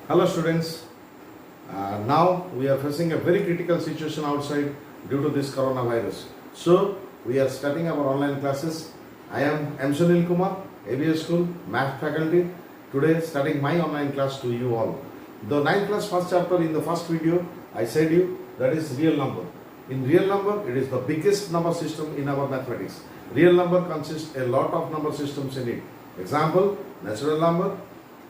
Hello students, now we are facing a very critical situation outside due to this coronavirus. So we are starting our online classes. I am M. Sunil Kumar, ABS School, Math faculty. Today starting my online class to you all. The 9th class first chapter in the first video I said you that is real number. In real number it is the biggest number system in our mathematics. Real number consists a lot of number systems in it. Example, natural number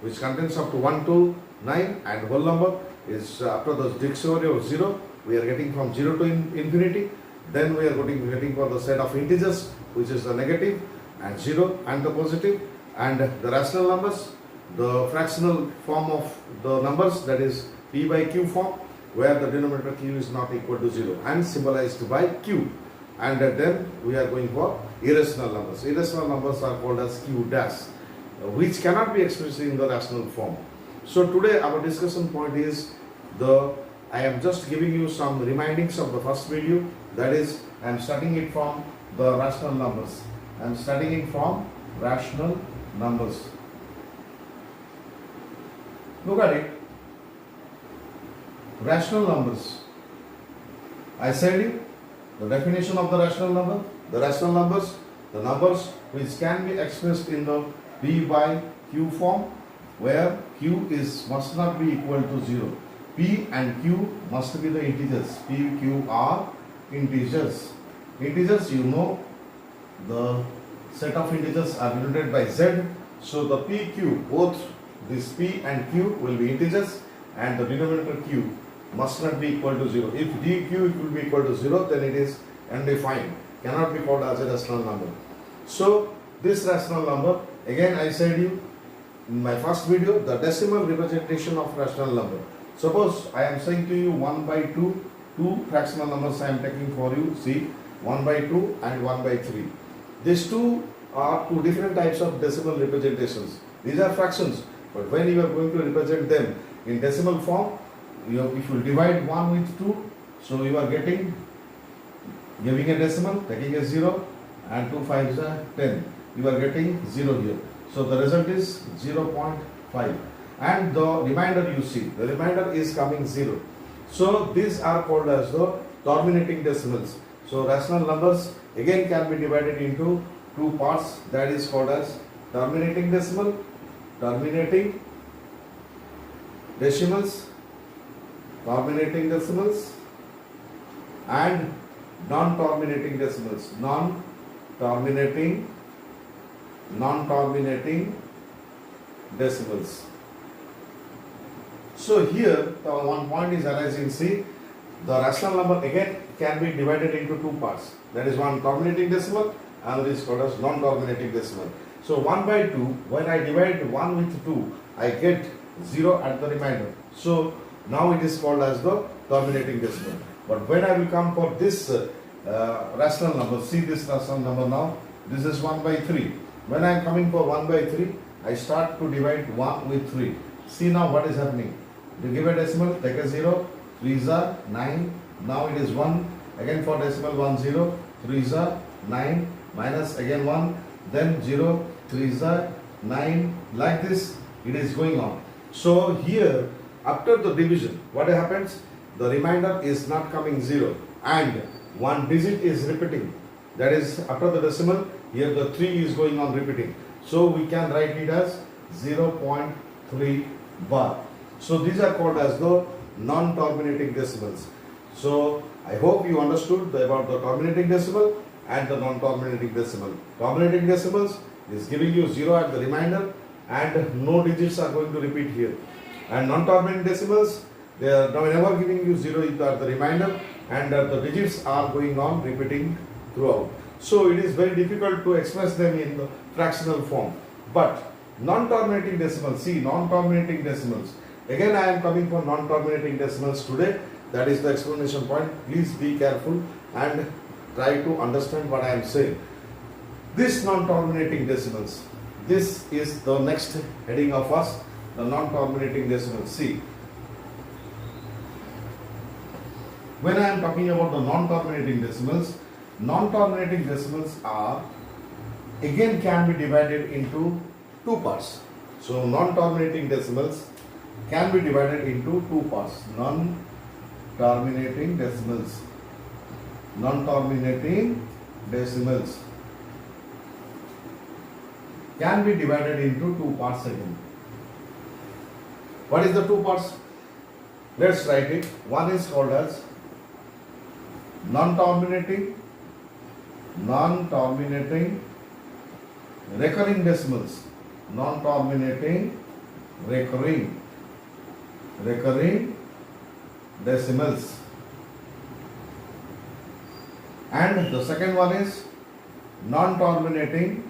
which contains up to 1 to 9 and whole number is after the dictionary of 0 we are getting from 0 to infinity. Then we are getting for the set of integers which is the negative and 0 and the positive, and the rational numbers, the fractional form of the numbers, that is p by q form, where the denominator q is not equal to 0 and symbolized by q. And then we are going for irrational numbers. Irrational numbers are called as q dash, which cannot be expressed in the rational form. So today our discussion point is I am just giving you some remindings of the first video, that is I am studying it from the rational numbers. I am studying it from rational numbers. Look at it. Rational numbers. I said you the definition of the rational number. The rational numbers, the numbers which can be expressed in the p by q form, where q must not be equal to 0. P and q must be the integers. P, q are integers. Integers, you know, the set of integers are denoted by z. So the p, q, both this p and q will be integers, and the denominator q must not be equal to 0. If dq will be equal to 0, then it is undefined, cannot be called as a rational number. So this rational number, again I said you in my first video, the decimal representation of rational number. Suppose I am saying to you 1 by 2, two fractional numbers I am taking for you. See, 1 by 2 and 1 by 3. These two are two different types of decimal representations. These are fractions, but when you are going to represent them in decimal form, if you divide 1 with 2, so you are giving a decimal, taking a 0, and 2 5s are 10. You are getting 0 here. So the result is 0.5. And the remainder, you see, the remainder is coming 0. So these are called as the terminating decimals. So rational numbers again can be divided into two parts, that is called as terminating decimal, terminating decimals, terminating decimals, and non-terminating decimals, non-terminating decimals. So here the one point is arising. See, the rational number again can be divided into two parts, that is one terminating decimal and this is called as non-terminating decimal. So 1 by 2, when I divide 1 with 2, I get 0 at the remainder. So now it is called as the terminating decimal. But when I will come for this rational number, see this rational number now, this is 1 by 3. When I am coming for 1 by 3, I start to divide 1 with 3. See now what is happening. You give a decimal, take a 0, 3s are 9, now it is 1, again for decimal 1 0, 3s are 9, minus again 1, then 0, 3s are 9, like this it is going on. So here after the division, what happens? The remainder is not coming 0 and one digit is repeating, that is after the decimal, here the 3 is going on repeating. So we can write it as 0.3 bar. So these are called as the non-terminating decimals. So I hope you understood about the terminating decimal and the non-terminating decimal. Terminating decimals is giving you 0 at the remainder and no digits are going to repeat here. And non-terminating decimals, they are never giving you 0 at the remainder and the digits are going on repeating throughout. So it is very difficult to express them in the fractional form. But non-terminating decimals, see non-terminating decimals. Again I am coming for non-terminating decimals today. That is the explanation point. Please be careful and try to understand what I am saying. This non-terminating decimals, this is the next heading of us, the non-terminating decimals. See, when I am talking about the non-terminating decimals are again can be divided into two parts. So non-terminating decimals can be divided into two parts. Non-terminating decimals. Non-terminating decimals can be divided into two parts again. What is the two parts? Let's write it. One is called as non-terminating recurring decimals. Non-terminating recurring decimals. And the second one is non-terminating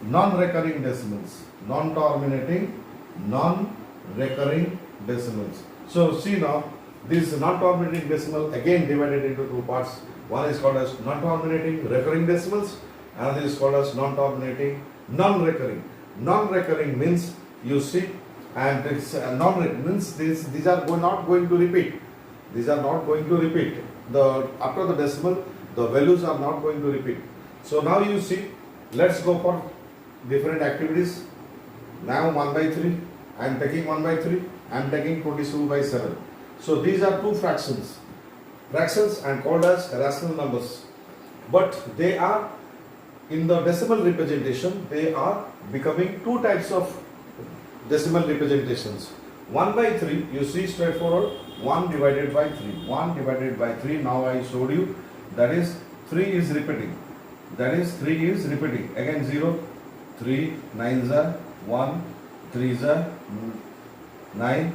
non-recurring decimals. Non-terminating non-recurring decimals. So see now, this non-terminating decimal again divided into two parts. One is called as non-terminating recurring decimals, another is called as non-terminating non-recurring. Non-recurring means you see, and it's non-recurring means these are not going to repeat. These are not going to repeat. After the decimal, the values are not going to repeat. So now you see, let's go for different activities. Now 1 by 3, I am taking 1 by 3, I am taking 22 by 7. So these are two fractions and called as rational numbers. But they are, in the decimal representation, they are becoming two types of decimal representations. 1 by 3, you see straightforward, 1 divided by 3. 1 divided by 3, now I showed you, that is 3 is repeating. Again 0, 3, 9s are 1, 3s are 9,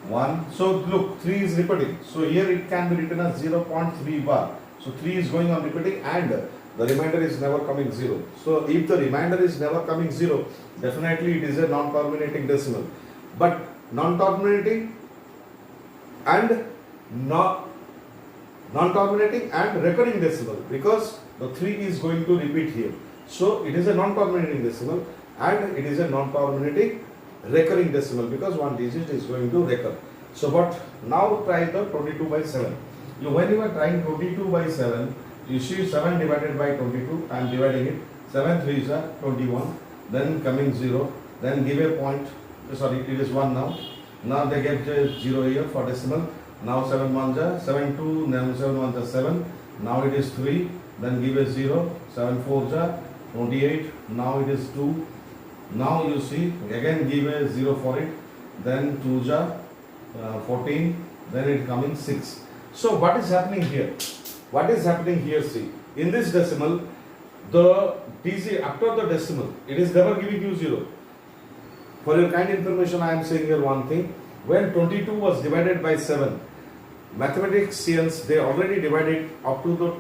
1. So look, 3 is repeating. So here it can be written as 0.3 bar. So 3 is going on repeating and the remainder is never coming 0. So if the remainder is never coming 0, definitely it is a non-terminating decimal. But non-terminating and non-terminating and recurring decimal, because the 3 is going to repeat here. So it is a non-terminating decimal and it is a non-terminating recurring decimal, because one digit is going to recur. So but now try the 22 by 7. When you are trying 22 by 7, you see 7 divided by 22, I am dividing it. 7 3s are 21, then coming 0, then give a point, sorry, it is 1 now. Now they get 0 here for decimal. Now 7 1s are 7 2, then 7 1s are 7. Now it is 3, then give a 0, 7 4s are 28, now it is 2. Now you see, again give a 0 for it, then 2s are 14, then it coming 6. So what is happening here? See, in this decimal, the digit after the decimal, it is never giving you 0. For your kind information, I am saying here one thing. When 22 was divided by 7, mathematicians, they already divided up to the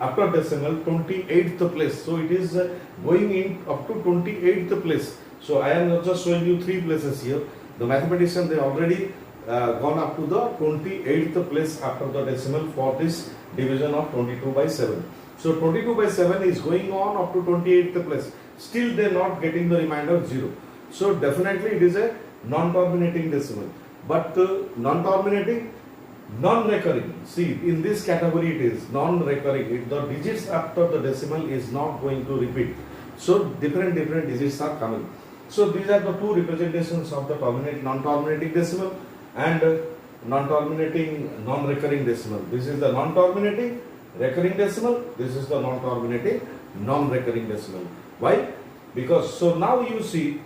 after decimal 28th place. So it is going in up to 28th place. So I am just showing you 3 places here. The mathematicians, they already gone up to the 28th place after the decimal for this division of 22 by 7. So 22 by 7 is going on up to 28th place. Still they are not getting the remainder 0. So definitely it is a non-terminating decimal. But non-terminating, non-recurring. See, in this category it is non-recurring. The digits after the decimal is not going to repeat. So different digits are coming. So these are the two representations of the non-terminating decimal and non-terminating non-recurring decimal. This is the non-terminating recurring decimal. This is the non-terminating non-recurring decimal. Why? Because so now you see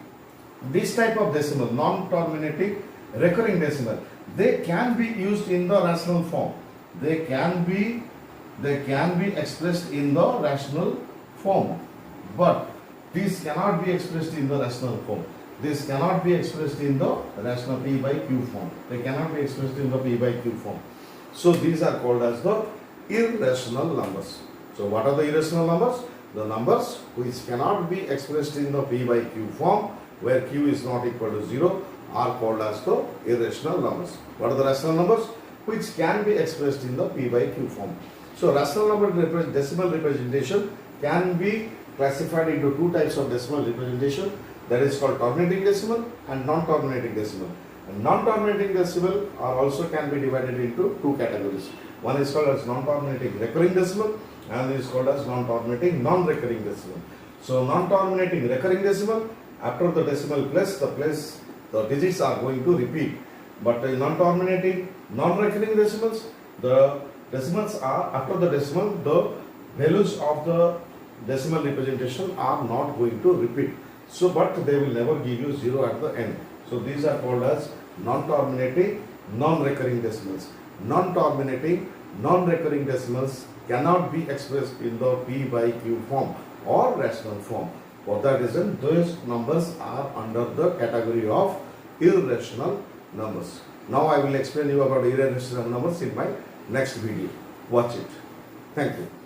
this type of decimal, non-terminating recurring decimal, they can be used in the rational form. They can be expressed in the rational form. But this cannot be expressed in the rational form. This cannot be expressed in the rational P by Q form. They cannot be expressed in the P by Q form. So these are called as the irrational numbers. So what are the irrational numbers? The numbers which cannot be expressed in the P by Q form, where Q is not equal to 0, are called as the irrational numbers. What are the rational numbers? Which can be expressed in the P by Q form. So rational number decimal representation can be classified into two types of decimal representation, that is called terminating decimal and non-terminating decimal. And non-terminating decimal are also can be divided into two categories. One is called as non-terminating recurring decimal and is called as non-terminating non-recurring decimal. So non-terminating recurring decimal After the decimal place, the digits are going to repeat. But in non-terminating, non-recurring decimals, the decimals are after the decimal, the values of the decimal representation are not going to repeat. So, but they will never give you 0 at the end. So, these are called as non-terminating, non-recurring decimals. Non-terminating, non-recurring decimals cannot be expressed in the P by Q form or rational form. For that reason, those numbers are under the category of irrational numbers. Now I will explain you about irrational numbers in my next video. Watch it. Thank you.